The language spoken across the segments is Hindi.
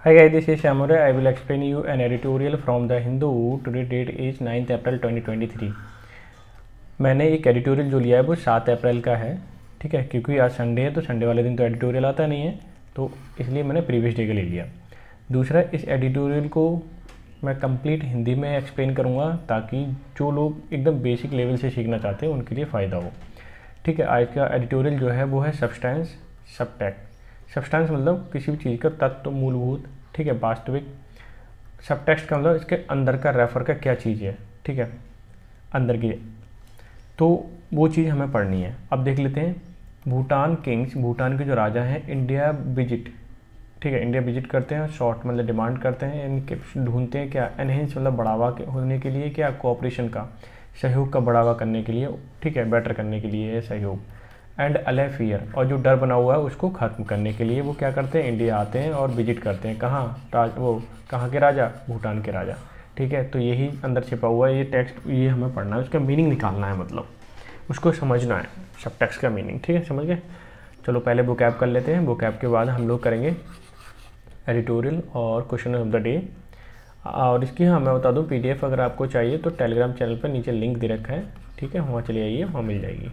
Hi guys, this is Shamure. I will explain you an editorial from the Hindu. Today date is 9th April 2023. मैंने एक एडिटोरियल जो लिया है वो 7 अप्रैल का है, ठीक है, क्योंकि आज संडे है तो संडे वाले दिन तो एडिटोरियल आता नहीं है, तो इसलिए मैंने प्रीवियस डे का ले लिया। दूसरा, इस एडिटोरियल को मैं कंप्लीट हिंदी में एक्सप्लेन करूँगा ताकि जो लोग एकदम बेसिक लेवल से सीखना चाहते हैं उनके लिए फ़ायदा हो। ठीक है, आज का एडिटोरियल जो है वो है सब्सटेंस सबटेक्ट। सब्सटेंस मतलब किसी भी चीज़ का तत्व, मूलभूत, ठीक है, वास्तविक। सबटेक्स्ट का मतलब इसके अंदर का, रेफर का क्या चीज़ है, ठीक है, अंदर की, तो वो चीज़ हमें पढ़नी है। अब देख लेते हैं। भूटान किंग्स, भूटान के जो राजा हैं, इंडिया विजिट, ठीक है, इंडिया विजिट करते हैं, शॉर्ट मतलब डिमांड करते हैं, इनके ढूंढते हैं क्या, एनहेंस मतलब बढ़ावा होने के लिए, क्या कोऑपरेशन का, सहयोग का बढ़ावा करने के लिए, ठीक है, बेटर करने के लिए है सहयोग। एंड अले फियर, और जो डर बना हुआ है उसको ख़त्म करने के लिए वो क्या करते हैं, इंडिया आते हैं और विजिट करते हैं। कहाँ, वो कहाँ के राजा, भूटान के राजा, ठीक है। तो यही अंदर छिपा हुआ है ये टेक्स्ट, ये हमें पढ़ना है, उसका मीनिंग निकालना है, मतलब उसको समझना है, सब टेक्स्ट का मीनिंग, ठीक है, समझ गए। चलो पहले वोकैब कर लेते हैं, वोकैब के बाद हम लोग करेंगे एडिटोरियल और क्वेश्चन ऑफ द डे। और इसकी हाँ मैं बता दूँ, PDF अगर आपको चाहिए तो टेलीग्राम चैनल पर नीचे लिंक दे रखा है, ठीक है, वहाँ चले आइए, वहाँ मिल जाएगी,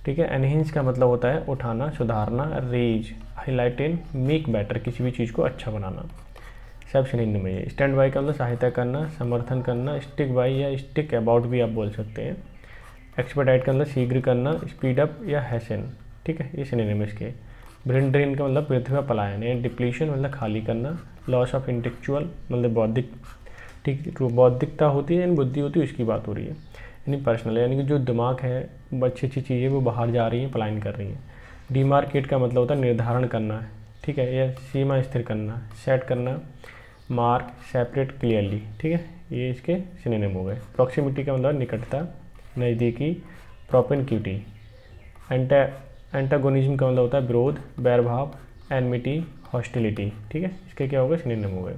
ठीक है। एनहेंस का मतलब होता है उठाना, सुधारना, रेज, हाईलाइटेड, मेक बेटर, किसी भी चीज़ को अच्छा बनाना, सब सिनोनिम में। स्टैंड बाय का मतलब सहायता करना, समर्थन करना, स्टिक बाय या स्टिक अबाउट भी आप बोल सकते हैं। एक्सपर्टाइट का मतलब शीघ्र करना, स्पीड अप या हैसन, ठीक है, ये सिनोनिम इसके। ब्रेन ड्रेन का मतलब प्रतिभा पलायन है। डिप्लीशन मतलब खाली करना। लॉस ऑफ इंटेलेक्चुअल मतलब बौद्धिक, ठीक, जो बौद्धिकता होती है यानी बुद्धि होती है उसकी बात हो रही है, यानी पर्सनल, यानी कि जो दिमाग है, अच्छी अच्छी चीज़ें वो बाहर जा रही हैं, पलायन कर रही हैं। डिमार्केट का मतलब होता है निर्धारण करना है, ठीक है, या सीमा स्थिर करना, सेट करना, मार्क, सेपरेट, क्लियरली, ठीक है, ये इसके सिनोनिम हो गए। प्रॉक्सिमिटी का मतलब निकटता, नज़दीकी, प्रोपेनक्यूटी। एंटागोनिज्म का मतलब होता है विरोध, बैरभाव, एनमिटी, हॉस्टिलिटी, ठीक है, इसके क्या हो गए, सिनोनिम हो गए।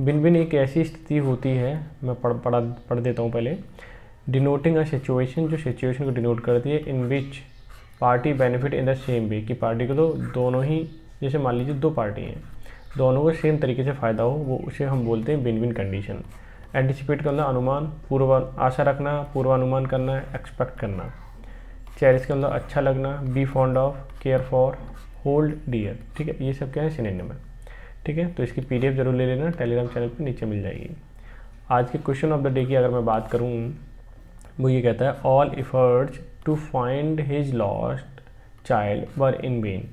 बिन बिन एक ऐसी स्थिति होती है, मैं पढ़ देता हूँ पहले। डिनोटिंग अ सिचुएशन, जो सिचुएशन को डिनोट करती है, in which party benefit in the same way, कि पार्टी को तो दोनों ही, जैसे मान लीजिए दो पार्टी हैं, दोनों को सेम तरीके से फ़ायदा हो, वो उसे हम बोलते हैं विन विन कंडीशन। एंटिसिपेट करना, अनुमान, पूर्व आशा रखना, पूर्वानुमान करना, एक्सपेक्ट करना। चेरिश का मतलब अच्छा लगना, be fond of, care for, hold dear, ठीक है, ये सब क्या है, सिनोनिम है, ठीक है। तो इसकी PDF जरूर ले लेना, टेलीग्राम चैनल पर नीचे मिल जाएगी। आज के क्वेश्चन ऑफ द डे की अगर मैं बात करूँ, वो ये कहता है all efforts to find his lost child were in vain,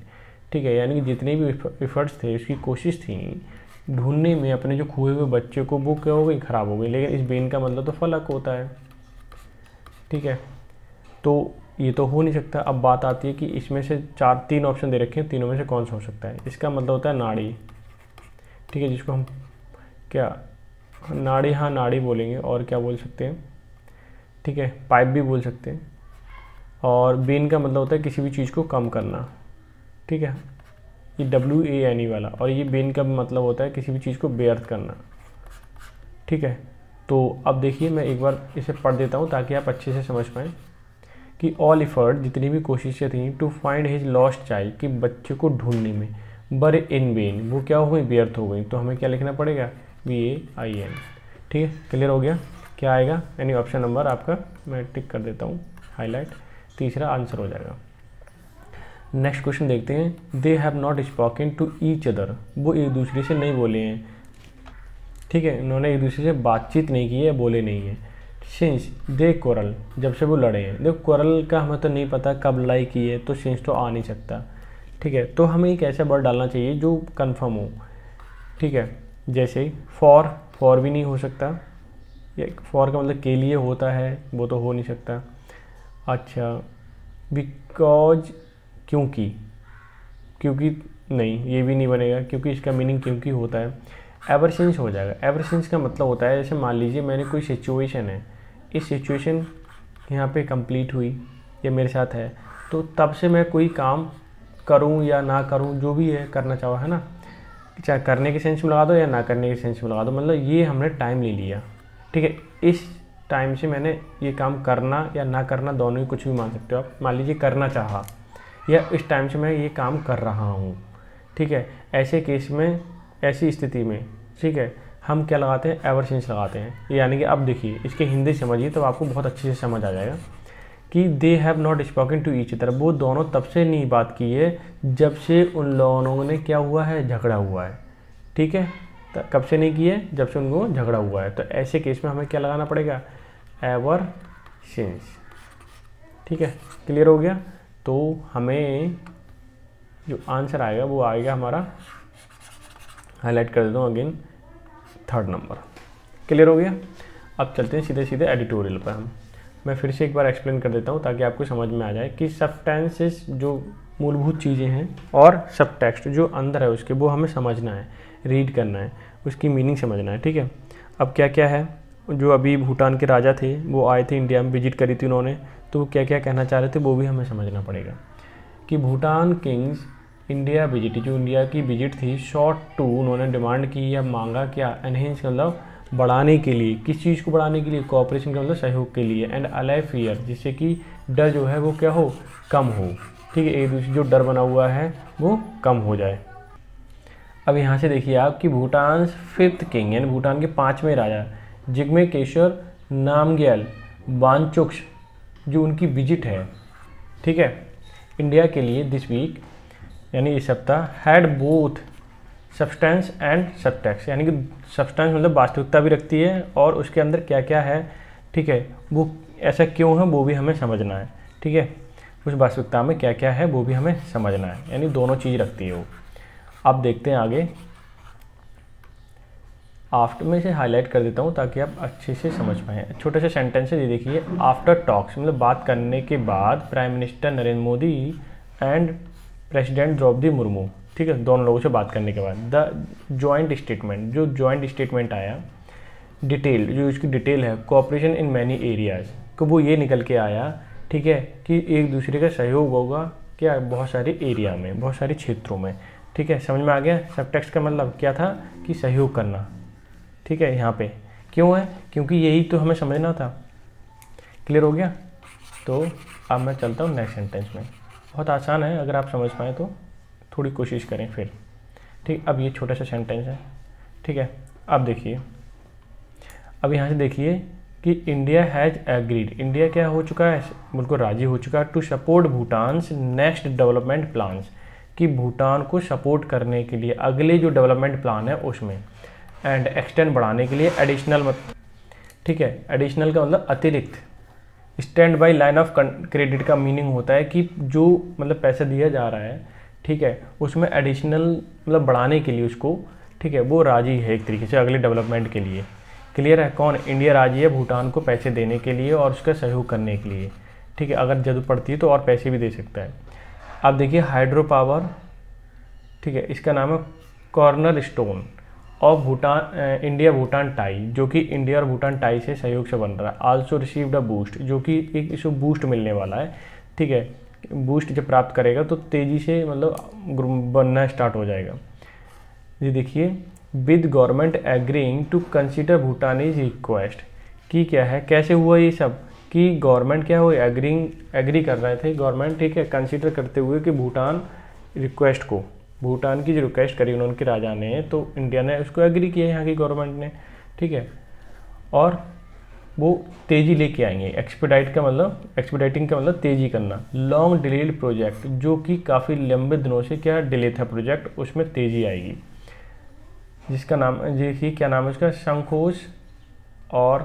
ठीक है, यानी कि जितने भी एफर्ट्स थे, उसकी कोशिश थी ढूंढने में अपने जो खोए हुए बच्चे को, वो क्या हो गई, ख़राब हो गई। लेकिन इस बेन का मतलब तो फलक होता है, ठीक है, तो ये तो हो नहीं सकता। अब बात आती है कि इसमें से तीन ऑप्शन दे रखे हैं, तीनों में से कौन सा हो सकता है। इसका मतलब होता है नाड़ी, ठीक है, जिसको हम क्या, नाड़ी, हाँ नाड़ी बोलेंगे, और क्या बोल सकते हैं, ठीक है, पाइप भी बोल सकते हैं। और बेन का मतलब होता है किसी भी चीज़ को कम करना, ठीक है, ये WANE वाला। और ये बेन का मतलब होता है किसी भी चीज़ को बेअर्थ करना, ठीक है। तो अब देखिए मैं एक बार इसे पढ़ देता हूँ ताकि आप अच्छे से समझ पाएँ कि ऑल एफर्ट, जितनी भी कोशिशें थी, to find his lost child, कि बच्चे को ढूंढने में, बर इन वेन, वो क्या हो गई, व्यर्थ हो गई। तो हमें क्या लिखना पड़ेगा, VAIN, ठीक है, क्लियर हो गया। क्या आएगा, यानी ऑप्शन नंबर आपका मैं टिक कर देता हूँ, हाईलाइट, तीसरा आंसर हो जाएगा। नेक्स्ट क्वेश्चन देखते हैं। They have not spoken to each other, वो एक दूसरे से नहीं बोले हैं, ठीक है, उन्होंने एक दूसरे से बातचीत नहीं की है, बोले नहीं है। सिंस दे कोरल, जब से वो लड़े हैं। देखो कोरल का हमें तो नहीं पता कब लड़ाई की है, तो सिंस तो आ नहीं सकता, ठीक है। तो हमें एक ऐसा वर्ड डालना चाहिए जो कंफर्म हो, ठीक है, जैसे फॉर भी नहीं हो सकता, फॉर का मतलब के लिए होता है, वो तो हो नहीं सकता। अच्छा, बिकॉज, क्योंकि नहीं, ये भी नहीं बनेगा, क्योंकि इसका मीनिंग क्योंकि होता है। एवर सिंस हो जाएगा। एवर सिंस का मतलब होता है, जैसे मान लीजिए मैंने कोई सिचुएशन है, इस सिचुएशन यहाँ पे कंप्लीट हुई, ये मेरे साथ है, तो तब से मैं कोई काम करूँ या ना करूँ, जो भी है करना चाहो, है ना, चाहे करने के सेंस में लगा दो या ना करने के सेंस में लगा दो, मतलब ये हमने टाइम ले लिया, ठीक है, इस टाइम से मैंने ये काम करना या ना करना दोनों ही कुछ भी मान सकते हो आप। मान लीजिए करना चाहा, या इस टाइम से मैं ये काम कर रहा हूँ, ठीक है, ऐसे केस में ऐसी स्थिति में, ठीक है, हम क्या लगाते हैं, एवर सिंस लगाते हैं। यानी कि अब देखिए इसके हिंदी समझिए तो आपको बहुत अच्छे से समझ आ जाएगा कि they have not spoken to each other, वो दोनों तब से नहीं बात की है जब से उन लोगों ने क्या हुआ है, झगड़ा हुआ है। ठीक है, तो कब से नहीं की है, जब से उनको झगड़ा हुआ है। तो ऐसे केस में हमें क्या लगाना पड़ेगा, एवर सिंस। ठीक है, क्लियर हो गया। तो हमें जो आंसर आएगा वो आएगा हमारा, हाईलाइट कर देता हूँ अगेन, 3rd नंबर। क्लियर हो गया। अब चलते हैं सीधे सीधे एडिटोरियल पर। मैं फिर से एक बार एक्सप्लेन कर देता हूँ ताकि आपको समझ में आ जाए कि सबटेंसेस जो मूलभूत चीज़ें हैं और सब टेक्स्ट जो अंदर है उसके, वो हमें समझना है, रीड करना है, उसकी मीनिंग समझना है। ठीक है, अब क्या क्या है, जो अभी भूटान के राजा थे वो आए थे इंडिया में, विजिट करी थी उन्होंने, तो वो क्या क्या कहना चाह रहे थे वो भी हमें समझना पड़ेगा। कि भूटान किंग्स इंडिया विजिट, जो इंडिया की विजिट थी, शॉर्ट टू, उन्होंने डिमांड की या मांगा क्या, एनहेंस मतलब बढ़ाने के लिए, किस चीज़ को बढ़ाने के लिए, कोऑपरेशन का मतलब सहयोग के लिए, एंड अलाइ फियर, जिससे कि डर जो है वो क्या हो, कम हो। ठीक है, एक दूसरे जो डर बना हुआ है वो कम हो जाए। अब यहाँ से देखिए आप कि भूटान 5th किंग यानी भूटान के 5वें राजा जिग्मे केशर नामग्याल वांगचुक जो उनकी विजिट है, ठीक है, इंडिया के लिए दिस वीक यानी इस सप्ताह, had both substance and subtext, यानी कि सब्सटेंस मतलब वास्तविकता भी रखती है और उसके अंदर क्या क्या है, ठीक है, वो ऐसा क्यों है वो भी हमें समझना है। ठीक है, उस वास्तविकता में क्या क्या है वो भी हमें समझना है, यानी दोनों चीज़ रखती है वो। अब देखते हैं आगे, आफ्टर में से हाईलाइट कर देता हूँ ताकि आप अच्छे से समझ पाएँ। छोटे से सेंटेंस है ये देखिए, आफ्टर टॉक्स मतलब बात करने के बाद, prime minister Narendra Modi and president Droupadi Murmu, ठीक है, दोनों लोगों से बात करने के बाद, द जॉइंट स्टेटमेंट, जो जॉइंट स्टेटमेंट आया, डिटेल जो इसकी डिटेल है, कोऑपरेशन इन मैनी एरियाज़, तो वो ये निकल के आया, ठीक है, कि एक दूसरे का सहयोग होगा क्या, बहुत सारे एरिया में, बहुत सारे क्षेत्रों में। ठीक है, समझ में आ गया। सब टेक्स्ट का मतलब क्या था कि सहयोग करना। ठीक है, यहाँ पे क्यों है, क्योंकि यही तो हमें समझना था। क्लियर हो गया। तो अब मैं चलता हूँ नेक्स्ट सेंटेंस में। बहुत आसान है, अगर आप समझ पाएँ तो थोड़ी कोशिश करें फिर। ठीक, अब ये छोटा सा सेंटेंस है। ठीक है, अब देखिए, अब यहाँ से देखिए कि इंडिया हैज़ एग्रीड, इंडिया क्या हो चुका है, बिल्कुल राजी हो चुका है, to support Bhutan's next development plans, कि भूटान को सपोर्ट करने के लिए अगले जो डेवलपमेंट प्लान है उसमें, एंड एक्सटेंड बढ़ाने के लिए एडिशनल, ठीक है, एडिशनल का मतलब अतिरिक्त, stand by line of credit का मीनिंग होता है कि जो मतलब पैसा दिया जा रहा है, ठीक है, उसमें एडिशनल मतलब बढ़ाने के लिए उसको, ठीक है, वो राजी है एक तरीके से अगले डेवलपमेंट के लिए। क्लियर है, कौन, इंडिया राजी है भूटान को पैसे देने के लिए और उसका सहयोग करने के लिए। ठीक है, अगर जरूरत पड़ती है तो और पैसे भी दे सकता है। अब देखिए हाइड्रो पावर, ठीक है, इसका नाम है कॉर्नर स्टोन और भूटान, इंडिया भूटान टाई, जो कि इंडिया और भूटान टाई से सहयोग से बन रहा है। आल्सो रिसीव्ड अ बूस्ट, जो कि एक इसको बूस्ट मिलने वाला है। ठीक है, बूस्ट जब प्राप्त करेगा तो तेज़ी से मतलब बनना स्टार्ट हो जाएगा। ये देखिए, with government agreeing to consider Bhutanese request, कि क्या है, कैसे हुआ ये सब, कि गवर्नमेंट क्या हुआ, एग्री कर रहे थे गवर्नमेंट, ठीक है, कंसिडर करते हुए कि भूटान रिक्वेस्ट को, भूटान की जो रिक्वेस्ट करी उन्होंने राजा ने, तो इंडिया ने उसको एग्री किया यहाँ की गवर्नमेंट ने। ठीक है, और वो तेज़ी लेके आएंगे। एक्सपेडाइटिंग का मतलब तेज़ी करना। लॉन्ग डिलेड प्रोजेक्ट, जो कि काफ़ी लंबे दिनों से क्या डिले था प्रोजेक्ट, उसमें तेज़ी आएगी, जिसका नाम देखिए क्या नाम है उसका, शंखोस और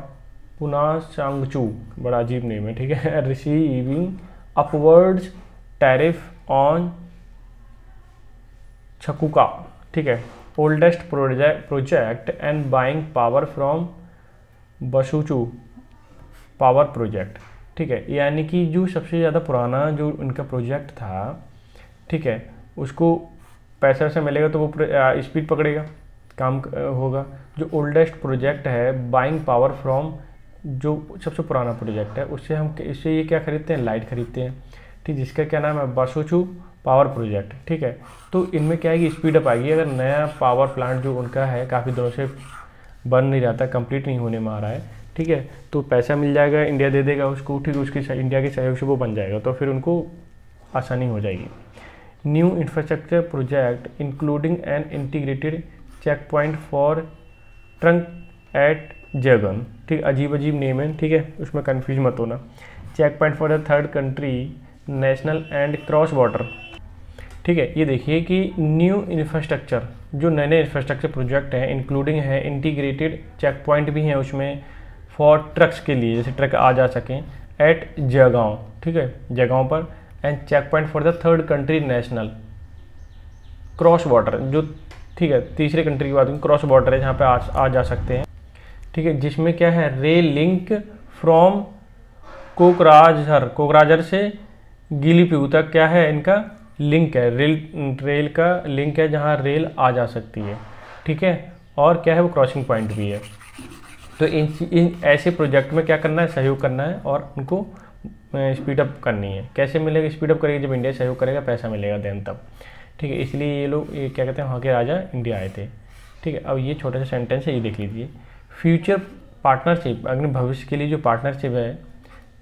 पुनः चांगचू, बड़ा अजीब नेम है। ठीक है, रिसीविंग अपवर्ड्स टैरिफ ऑन छकुका, ठीक है, oldest project and buying power from बसुचू पावर प्रोजेक्ट। ठीक है, यानी कि जो सबसे ज़्यादा पुराना जो उनका प्रोजेक्ट था, ठीक है, उसको पैसा से मिलेगा तो वो स्पीड पकड़ेगा, काम होगा। जो ओल्डेस्ट प्रोजेक्ट है, बाइंग पावर फ्रॉम, जो सबसे पुराना प्रोजेक्ट है, उससे हम इससे ये क्या खरीदते हैं, लाइट खरीदते हैं। ठीक, जिसका क्या नाम है, बसुचू पावर प्रोजेक्ट। ठीक है, तो इनमें क्या आएगी, स्पीड अप आएगी। अगर नया पावर प्लांट जो उनका है काफ़ी दिनों से बन नहीं रहा था, कंप्लीट नहीं होने में आ रहा है, ठीक है, तो पैसा मिल जाएगा, इंडिया दे देगा उसको, ठीक, उसके इंडिया के सहयोग से वो बन जाएगा, तो फिर उनको आसानी हो जाएगी। New infrastructure project including an integrated check point for trunk at जगन, ठीक, अजीब अजीब नेम है, ठीक है, उसमें कन्फ्यूज मत होना। Check point for the third country national and cross border, ठीक है। ये देखिए कि न्यू इंफ्रास्ट्रक्चर, जो नए नए इंफ्रास्ट्रक्चर प्रोजेक्ट है इंक्लूडिंग है इंटीग्रेटेड चेक पॉइंट भी हैं उसमें फॉर ट्रक्स के लिए, जैसे ट्रक आ जा सकें एट जगह, ठीक है, जगहों पर, and check point for the third country national cross border, जो, ठीक है, तीसरे कंट्री की बात क्रॉस बॉर्डर है जहाँ पे आ जा सकते हैं, ठीक है, जिसमें क्या है रेल लिंक फ्रॉम कोकराझर से गिलीपीहू तक क्या है इनका लिंक है, रेल का लिंक है जहाँ रेल आ जा सकती है, ठीक है, और क्या है वो क्रॉसिंग पॉइंट भी है। तो इन ऐसे प्रोजेक्ट में क्या करना है, सहयोग करना है और उनको स्पीड अप करनी है। कैसे मिलेगा स्पीड अप करेगी, जब इंडिया सहयोग करेगा पैसा मिलेगा देन तब, ठीक है। इसलिए ये लोग ये क्या कहते हैं वहाँ के राजा इंडिया आए थे, ठीक है। अब ये छोटा सा सेंटेंस है, ये देख लीजिए। फ्यूचर पार्टनरशिप, अगर भविष्य के लिए जो पार्टनरशिप है,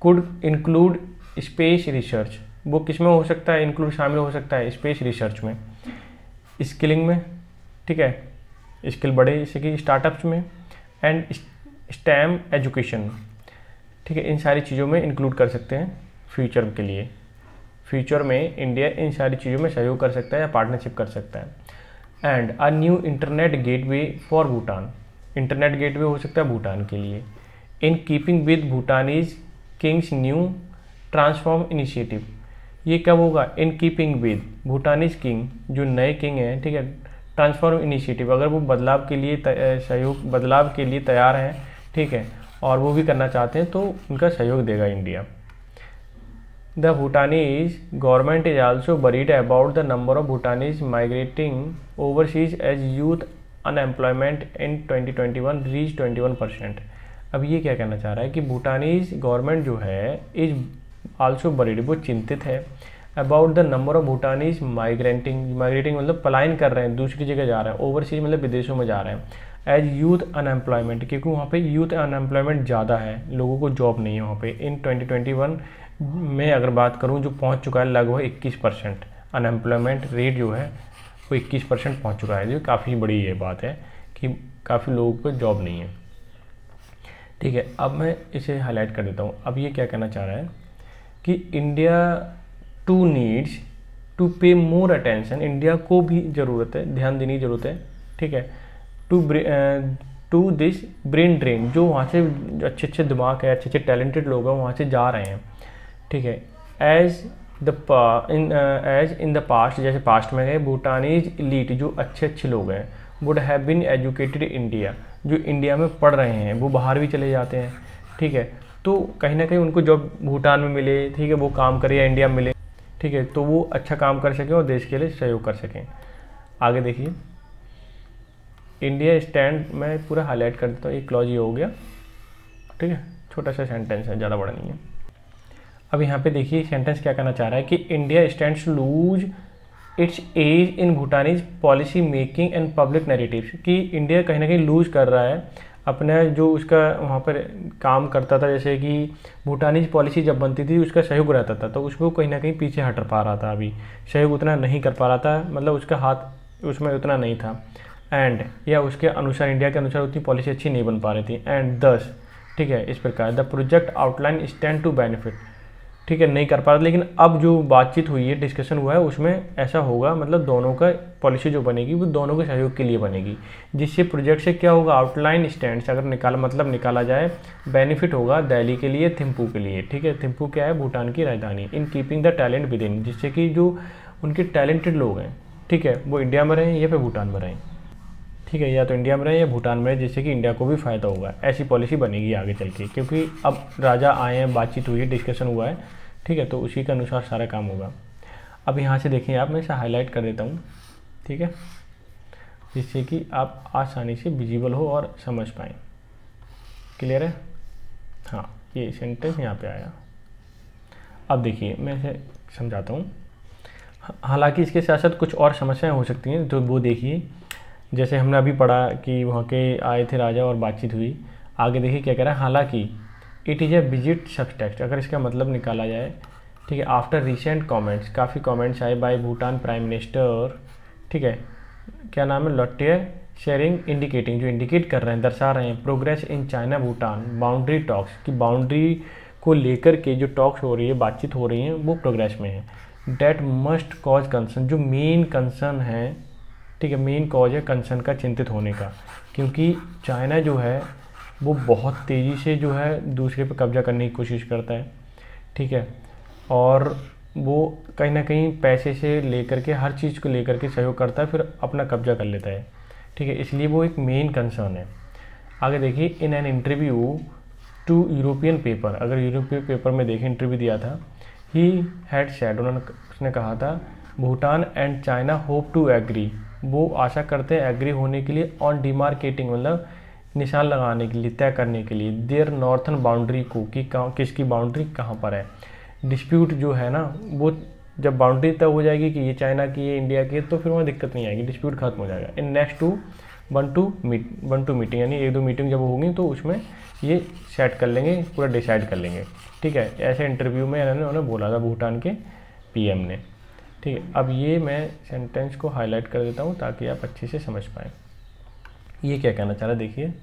कुड इंक्लूड स्पेस रिसर्च, वो किस में हो सकता है, इंक्लूड शामिल हो सकता है स्पेस रिसर्च में, स्किलिंग में, ठीक है, स्किल बढ़े जैसे कि स्टार्टअप्स में, एंड स्टेम एजुकेशन, ठीक है, इन सारी चीज़ों में इंक्लूड कर सकते हैं फ्यूचर के लिए। फ्यूचर में इंडिया इन सारी चीज़ों में सहयोग कर सकता है या पार्टनरशिप कर सकता है। And a new internet gateway for Bhutan, internet gateway हो सकता है भूटान के लिए। In keeping with भूटानीज Kings new transform initiative, ये कब होगा, इन कीपिंग विद भूटानीज किंग, जो नए किंग हैं, ठीक है, ट्रांसफॉर्म इनिशिएटिव, अगर वो बदलाव के लिए बदलाव के लिए तैयार हैं, ठीक है, और वो भी करना चाहते हैं तो उनका सहयोग देगा India. The Bhutanese government is also worried about the number of Bhutanese migrating overseas as youth unemployment in 2021 reach 21%। अब ये क्या कहना चाह रहा है कि भूटानीज गवर्नमेंट जो है इज आल्सो वरीड, वो चिंतित है, about the number of Bhutanese migrating मतलब पलायन कर रहे हैं, दूसरी जगह जा रहे हैं, ओवरसीज मतलब विदेशों में जा रहे हैं, एज यूथ अनएम्प्लॉयमेंट, क्योंकि वहाँ पे यूथ अनएम्प्लॉयमेंट ज़्यादा है, लोगों को जॉब नहीं है वहाँ पे। इन 2021 में अगर बात करूँ जो पहुँच चुका है लगभग 21%, अनएम्प्लॉयमेंट रेट जो है वो 21% पहुँच चुका है, जो काफ़ी बड़ी ये बात है कि काफ़ी लोगों को जॉब नहीं है, ठीक है। अब मैं इसे हाईलाइट कर देता हूँ। अब ये क्या कहना चाह रहा है कि इंडिया टू नीड्स टू पे मोर अटेंशन, इंडिया को भी ज़रूरत है, ध्यान देने की ज़रूरत है, ठीक है, टू दिस ब्रेन ड्रेन, जो वहाँ से अच्छे अच्छे दिमाग है, अच्छे अच्छे टैलेंटेड लोग हैं वहाँ से जा रहे हैं, ठीक है। एज इन द पास्ट, जैसे पास्ट में गए, भूटानीज इलीट, जो अच्छे अच्छे लोग हैं, would have been educated India, जो इंडिया में पढ़ रहे हैं वो बाहर भी चले जाते हैं, ठीक है, तो कहीं ना कहीं उनको जॉब भूटान में मिले, ठीक है, वो काम करे या इंडिया में मिले, ठीक है, तो वो अच्छा काम कर सकें और देश के लिए सहयोग कर सकें। आगे देखिए, इंडिया स्टैंड, मैं पूरा हाईलाइट कर देता हूँ, एक क्लॉज ये हो गया, ठीक है, छोटा सा सेंटेंस है, ज़्यादा बड़ा नहीं है। अब यहाँ पे देखिए सेंटेंस क्या कहना चाह रहा है कि India stands to lose its edge in Bhutanese policy making and public narratives, कि इंडिया कहीं ना कहीं लूज कर रहा है अपना जो उसका वहाँ पर काम करता था, जैसे कि भूटानीज पॉलिसी जब बनती थी उसका सहयोग रहता था, तो उसको कहीं ना कहीं पीछे हट पा रहा था, अभी सहयोग उतना नहीं कर पा रहा था, मतलब उसका हाथ उसमें उतना नहीं था, एंड या उसके अनुसार इंडिया के अनुसार उतनी पॉलिसी अच्छी नहीं बन पा रही थी, एंड दस, ठीक है, इस प्रकार the project outline stand to benefit, ठीक है, नहीं कर पा रहा। लेकिन अब जो बातचीत हुई है, डिस्कशन हुआ है, उसमें ऐसा होगा, मतलब दोनों का पॉलिसी जो बनेगी वो दोनों के सहयोग के लिए बनेगी, जिससे प्रोजेक्ट से क्या होगा, आउटलाइन स्टैंड अगर निकाला जाए, बेनिफिट होगा दिल्ली के लिए, थिम्पू के लिए, ठीक है, थिम्पू क्या है, भूटान की राजधानी, in keeping the talent with in, जिससे कि जो उनके टैलेंटेड लोग हैं, ठीक है, वो इंडिया में रहें या फिर भूटान में रहें, ठीक है, या तो इंडिया में रहें या भूटान में रहें, जिससे कि इंडिया को भी फ़ायदा होगा। ऐसी पॉलिसी बनेगी आगे चल के, क्योंकि अब राजा आए हैं, बातचीत हुई है, डिस्कशन हुआ है, ठीक है, तो उसी के अनुसार सारा काम होगा। अब यहाँ से देखिए आप, मैं इसे हाईलाइट कर देता हूँ, ठीक है, जिससे कि आप आसानी से विजिबल हो और समझ पाएँ। क्लियर है? हाँ, ये सेंटेंस यहाँ पे आया। अब देखिए मैं इसे समझाता हूँ। हालांकि इसके साथ साथ कुछ और समस्याएं हो सकती हैं, तो वो देखिए, जैसे हमने अभी पढ़ा कि वहाँ के आए थे राजा और बातचीत हुई। आगे देखिए क्या कह रहा है, हालांकि it is a visit subtext, अगर इसका मतलब निकाला जाए, ठीक है, आफ्टर रिसेंट कमेंट्स, काफ़ी कमेंट्स आए बाय भूटान प्राइम मिनिस्टर, ठीक है, क्या नाम है, लोटे शेयरिंग इंडिकेटिंग, जो इंडिकेट कर रहे हैं, दर्शा रहे हैं progress in China Bhutan boundary talks, की बाउंड्री को लेकर के जो टॉक्स हो रही है, बातचीत हो रही है, वो प्रोग्रेस में है। डैट मस्ट कॉज कंसर्न, जो मेन कंसर्न है, ठीक है, मेन कॉज है कंसर्न का, चिंतित होने का, क्योंकि चाइना जो है वो बहुत तेज़ी से जो है दूसरे पे कब्जा करने की कोशिश करता है, ठीक है, और वो कहीं ना कहीं पैसे से लेकर के हर चीज़ को लेकर के सहयोग करता है, फिर अपना कब्जा कर लेता है, ठीक है, इसलिए वो एक मेन कंसर्न है। आगे देखिए, in an interview to European paper, अगर यूरोपियन पेपर में देखें इंटरव्यू दिया था, ही हैड सेड, उसने कहा था Bhutan and China hope to agree, वो आशा करते हैं एग्री होने के लिए, ऑन डिमार्केटिंग, मतलब निशान लगाने के लिए, तय करने के लिए, देयर नॉर्थन बाउंड्री को, कि किसकी बाउंड्री कहाँ पर है। डिस्प्यूट जो है ना, वो जब बाउंड्री तय हो जाएगी कि ये चाइना की, ये इंडिया की, तो फिर वहाँ दिक्कत नहीं आएगी, डिस्प्यूट खत्म हो जाएगा। In next two one two meeting, यानी 1-2 मीटिंग जब होंगी तो उसमें ये सेट कर लेंगे, पूरा डिसाइड कर लेंगे, ठीक है। ऐसे इंटरव्यू में उन्होंने बोला था भूटान के पीएम ने, ठीक है। अब ये मैं सेंटेंस को हाईलाइट कर देता हूँ ताकि आप अच्छे से समझ पाएँ ये क्या कहना चाह रहा है। देखिए,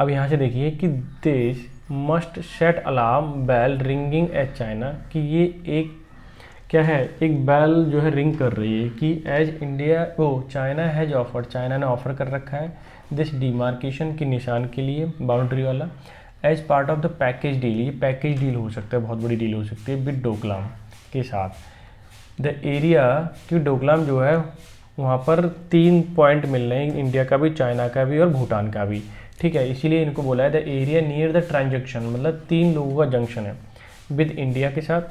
अब यहाँ से देखिए कि देश must set alarm bell ringing as China, कि ये एक क्या है, एक बेल जो है रिंग कर रही है कि as India China has offer, China ने ऑफर कर रखा है दिस डिमार्केशन के निशान के लिए, बाउंड्री वाला, as part of the package deal, ये पैकेज डील हो सकता है, बहुत बड़ी डील हो सकती है विद डोकलाम के साथ। द एरिया, कि डोकलाम जो है वहाँ पर 3 पॉइंट मिल रहे हैं, इंडिया का भी, चाइना का भी और भूटान का भी, ठीक है, इसीलिए इनको बोला है the area near the transaction, मतलब 3 लोगों का जंक्शन है विद इंडिया के साथ,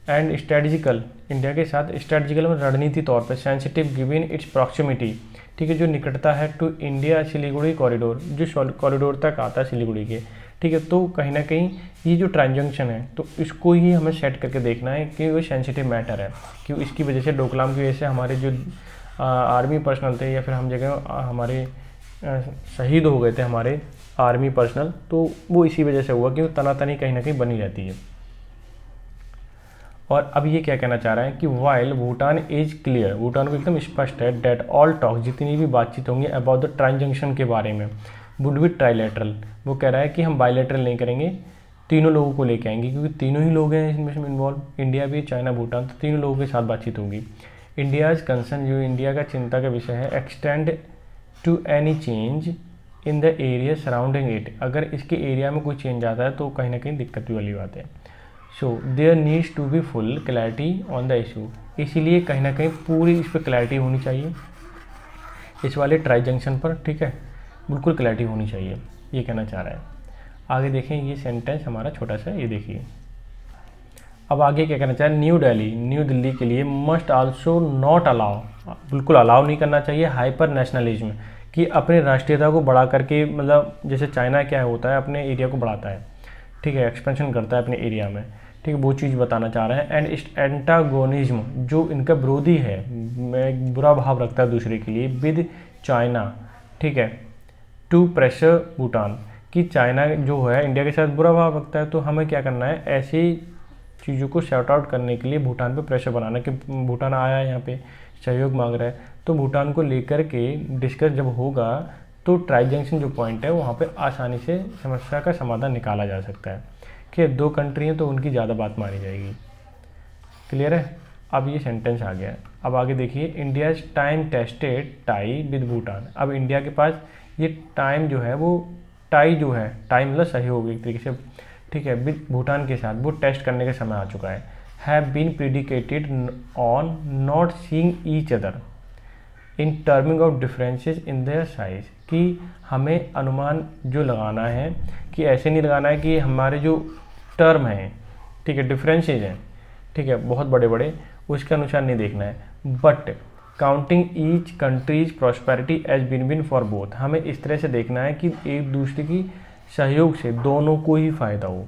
एंड स्ट्रेटजिकल, इंडिया के साथ स्ट्रेटजिकल में रणनीति तौर पर, सेंसिटिव गिवन इट्स प्रॉक्सिमिटी, ठीक है, जो निकटता है टू इंडिया सिलीगुड़ी कॉरिडोर, जो कॉरिडोर तक आता है सिलीगुड़ी के, ठीक है। तो कहीं ना कहीं ये जो ट्रांजैक्शन है, तो इसको ही हमें सेट करके देखना है कि वो सेंसिटिव मैटर है, कि इसकी वजह से, डोकलाम की वजह से हमारे जो आर्मी पर्सनल थे, या फिर हम जगह हमारे शहीद हो गए थे हमारे आर्मी पर्सनल, तो वो इसी वजह से हुआ, क्योंकि तनातनी कहीं ना कहीं बनी रहती है। और अब ये क्या कहना चाह रहा है कि while Bhutan is clear, Bhutan को एकदम स्पष्ट है, डेट ऑल टॉक, जितनी भी बातचीत होंगी अबाउट द ट्रांजैक्शन के बारे में, वुड बी ट्राइलेटरल, वो कह रहा है कि हम बायलेटरल नहीं करेंगे, तीनों लोगों को लेके आएंगे, क्योंकि तीनों ही लोग हैं इसमें इन्वॉल्व, इंडिया भी, चाइना, भूटान, तो तीनों लोगों के साथ बातचीत होगी। इंडियाज़ कंसर्न, जो इंडिया का चिंता का विषय है, extend to any change in the area surrounding it, अगर इसके एरिया में कोई चेंज आता है तो कहीं ना कहीं दिक्कत वाली बात है। So there needs to be full clarity on the issue, इसीलिए कहीं ना कहीं पूरी इस पर क्लैरिटी होनी चाहिए, इस वाले ट्राई जंक्शन पर, ठीक है, बिल्कुल क्लैरिटी होनी चाहिए, ये कहना चाह रहा है। आगे देखें, ये सेंटेंस हमारा छोटा सा, ये देखिए। अब आगे क्या कहना चाहिए, न्यू दिल्ली के लिए मस्ट आल्सो नॉट अलाउ, बिल्कुल अलाउ नहीं करना चाहिए हाइपर नेशनलिज्म, कि अपने राष्ट्रीयता को बढ़ा करके, मतलब जैसे चाइना क्या होता है, अपने एरिया को बढ़ाता है, ठीक है, एक्सपेंशन करता है अपने एरिया में, ठीक है, वो चीज़ बताना चाह रहे हैं। एंड एंटागोनिज्म, जो इनका विरोधी है, मैं बुरा भाव रखता है दूसरे के लिए, विद चाइना, ठीक है, टू प्रेशर भूटान, कि चाइना जो है इंडिया के साथ बुरा भाव रखता है, तो हमें क्या करना है, ऐसी चीज़ों को शॉर्ट आउट करने के लिए भूटान पे प्रेशर बनाना, कि भूटान आया है यहाँ पे सहयोग मांग रहा है, तो भूटान को लेकर के डिस्कस जब होगा तो ट्राई जंक्शन जो पॉइंट है वहाँ पे आसानी से समस्या का समाधान निकाला जा सकता है, कि 2 कंट्री हैं तो उनकी ज़्यादा बात मानी जाएगी। क्लियर है। अब ये सेंटेंस आ गया। अब आगे देखिए, India time tested tie with Bhutan, अब इंडिया के पास ये टाइम जो है, वो टाई जो है, टाइम मतलब सहयोग एक तरीके से, ठीक है, विद भूटान के साथ वो टेस्ट करने का समय आ चुका है। Have been predicated on not seeing each other in terming of differences in their size, कि हमें अनुमान जो लगाना है कि ऐसे नहीं लगाना है कि हमारे जो टर्म हैं, ठीक है, डिफरेंसेस हैं, ठीक है, बहुत बड़े बड़े, उसके अनुसार नहीं देखना है, but counting each country's prosperity as win win for both, हमें इस तरह से देखना है कि एक दूसरे की सहयोग से दोनों को ही फ़ायदा हो,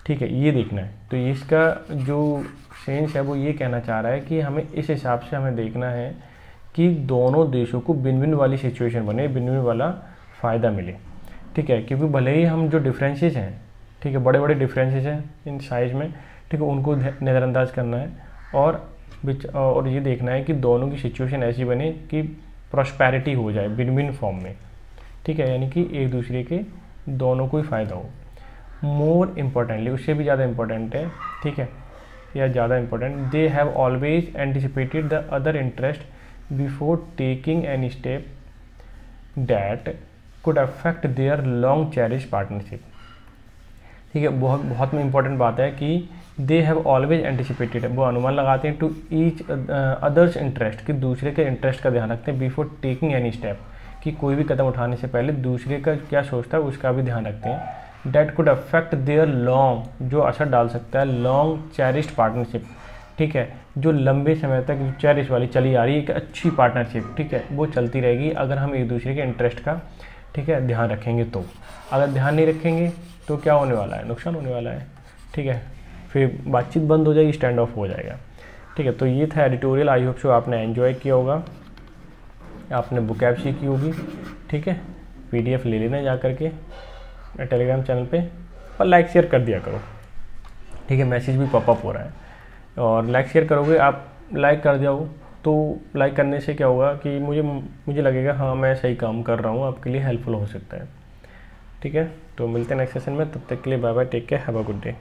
ठीक है, ये देखना है। तो इसका जो सेंस है वो ये कहना चाह रहा है कि हमें इस हिसाब से हमें देखना है कि दोनों देशों को विन विन वाली सिचुएशन बने, विन विन वाला फ़ायदा मिले, ठीक है, क्योंकि भले ही हम जो डिफरेंसेस हैं, ठीक है, बड़े बड़े डिफरेंसेस हैं इन साइज़ में, ठीक है, उनको नज़रअंदाज करना है, और ये देखना है कि दोनों की सिचुएशन ऐसी बने कि प्रॉस्पेरिटी हो जाए विन विन फॉर्म में, ठीक है, यानी कि एक दूसरे के दोनों को ही फ़ायदा हो। मोर इम्पोर्टेंटली, उससे भी ज़्यादा इम्पोर्टेंट है, ठीक है, या ज़्यादा important, they have always anticipated the other interest before taking any step that could affect their long cherish partnership. ठीक है, बहुत बहुत में इम्पोर्टेंट बात है कि दे हैव ऑलवेज एंटिसिपेटेड, वो अनुमान लगाते हैं टू ईच अदर्स इंटरेस्ट, कि दूसरे के इंटरेस्ट का ध्यान रखते हैं बिफोर टेकिंग एनी स्टेप, कि कोई भी कदम उठाने से पहले दूसरे का क्या सोचता है उसका भी ध्यान रखते हैं। That could affect their long, जो असर डाल सकता है लॉन्ग चेरिश्ड पार्टनरशिप, ठीक है, जो लंबे समय तक चेरिश वाली चली आ रही है एक अच्छी पार्टनरशिप, ठीक है, वो चलती रहेगी अगर हम एक दूसरे के इंटरेस्ट का, ठीक है, ध्यान रखेंगे। तो अगर ध्यान नहीं रखेंगे तो क्या होने वाला है, नुकसान होने वाला है, ठीक है, फिर बातचीत बंद हो जाएगी, स्टैंड ऑफ हो जाएगा। ठीक है, तो ये था एडिटोरियल। आई होप सो आपने एंजॉय किया होगा, आपने बुकैब सीखी होगी, ठीक है। PDF ले लेना जा करके टेलीग्राम चैनल पे, और लाइक शेयर कर दिया करो, ठीक है, मैसेज भी पॉपअप हो रहा है, और लाइक शेयर करोगे, आप लाइक कर जाओ तो लाइक करने से क्या होगा कि मुझे लगेगा हाँ मैं सही काम कर रहा हूँ, आपके लिए हेल्पफुल हो सकता है, ठीक है। तो मिलते हैं नेक्स्ट सेशन में, तब तक के लिए bye bye, take care, have a good day.